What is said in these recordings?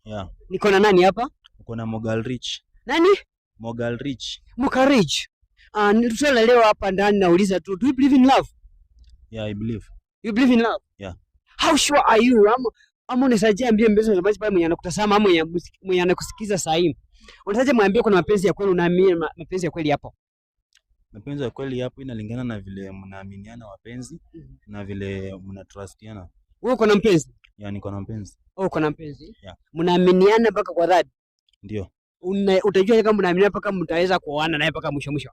Yeah. Niko na nani hapa? Uko na Mogal Rich. Nani? Mogal Rich. Mogal Rich. Nilitaka leo hapa ndani nauliza tu, do you believe in love? Yeah, I believe. You believe in love? Yeah. How sure are you? Ama unasaje ambie mbezo na basi pale mwenye anakutazama ama mwenye anakusikiza saa hii. Unasaje mwambie kuna mapenzi ya kweli, unaamini mapenzi ya kweli hapo? Mapenzi ya kweli hapo inalingana na vile mnaaminiana wapenzi na vile mnatrustiana. Wewe uko na mpenzi? Yeah, niko na mpenzi. Oh, uko na mpenzi? Yeah. Mnaaminiana mpaka kwa dhati? Ndio. Utajua kama mnaaminiana mpaka mtaweza kuoana naye mpaka mwisho mwisho?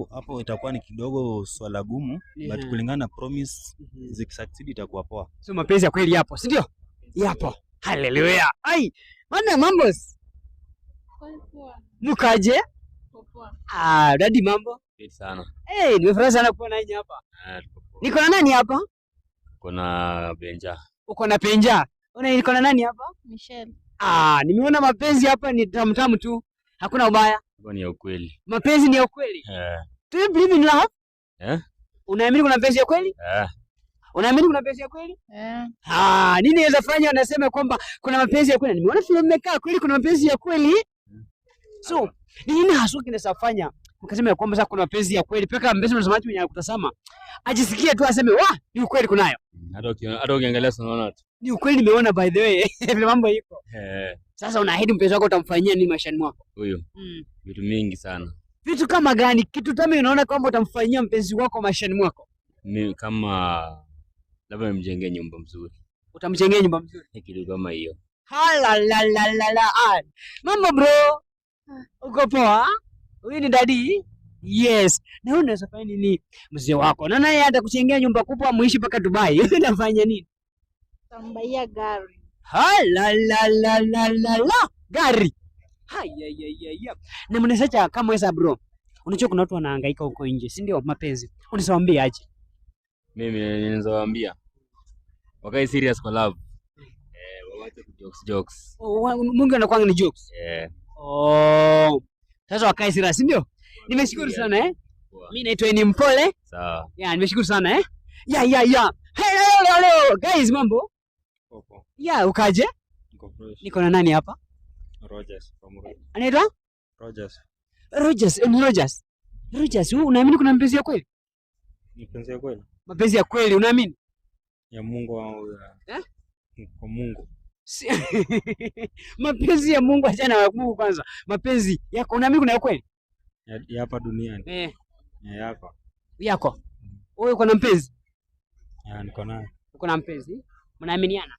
Hapo itakuwa ni kidogo swala gumu, but kulingana na promise zikisucceed itakuwa poa. So mapenzi ya kweli yapo, si ndio? Yapo. Haleluya. Ai, maana mambos. Mkaje? Poa. Dadi mambo? Fit sana. Nimefurahi sana kuona nyinyi hapa. Niko na nani hapa? Kuna Benja. Uko na Benja? Niko na nani hapa? Michelle. Nimeona mapenzi hapa ni tamu tu. Hakuna ubaya. Hiyo ni ya ukweli. Mapenzi ni ya ukweli? Do you believe in love? Unaamini kuna mapenzi ya kweli? Unaamini kuna mapenzi ya kweli? Nini inaweza fanya unasema kwamba kuna mapenzi ya kweli? Nimeona filamu imekaa kweli kuna mapenzi ya kweli. So, nini hasa kinasafanya ukasema kwamba sasa kuna mapenzi ya kweli? Peka mpenzi mtazamaji mwenye anakutazama ajisikie tu aseme ni ukweli kunayo. Hata ukiangalia unaona tu. Ni ukweli nimeona by the way. Vile mambo iko. Sasa unaahidi mpenzi wako utamfanyia nini maishani mwako? Huyo. Vitu mingi sana. Vitu kama gani? Kitu tamu unaona kwamba utamfanyia mpenzi wako maishani mwako? Ni kama labda nimjengee nyumba mzuri. Utamjengea nyumba mzuri? Kitu kama hiyo. Halalalala. Mambo bro. Uko poa? Huyu ni daddy? Yes. Na wewe unaweza fanya nini mzee wako? Na naye atakuchengea nyumba kubwa muishi mpaka Dubai. Wewe unafanya nini? Tambaya gari. Halalalala. Gari. Haya. Na mnasacha kama wewe bro. Unajua kuna watu wanahangaika huko nje, si ndio? Mapenzi. Unawaambia aje? Mimi ninawaambia wakae serious kwa love. Waache jokes. Mungu anakuanga ni jokes. Sasa wakae serious, si ndio? Nimeshukuru sana Mimi naitwa ni Mpole. Sawa. Nimeshukuru sana Yeah. Hello. Guys, mambo? Popo. Ukaje? Niko fresh. Niko na nani hapa? Rogers from Rogers. Anaitwa? Rogers. Rogers, unaamini kuna mapenzi ya kweli? Mapenzi ya kweli? Mapenzi ya kweli unaamini? Ya Mungu au kwa Mungu. Mapenzi ya Mungu achana na Mungu kwanza. Mapenzi yako unaamini kuna ya kweli? Ya hapa duniani. Yako. Wewe uko na mpenzi? Niko naye. Uko na mpenzi? Mnaaminiana?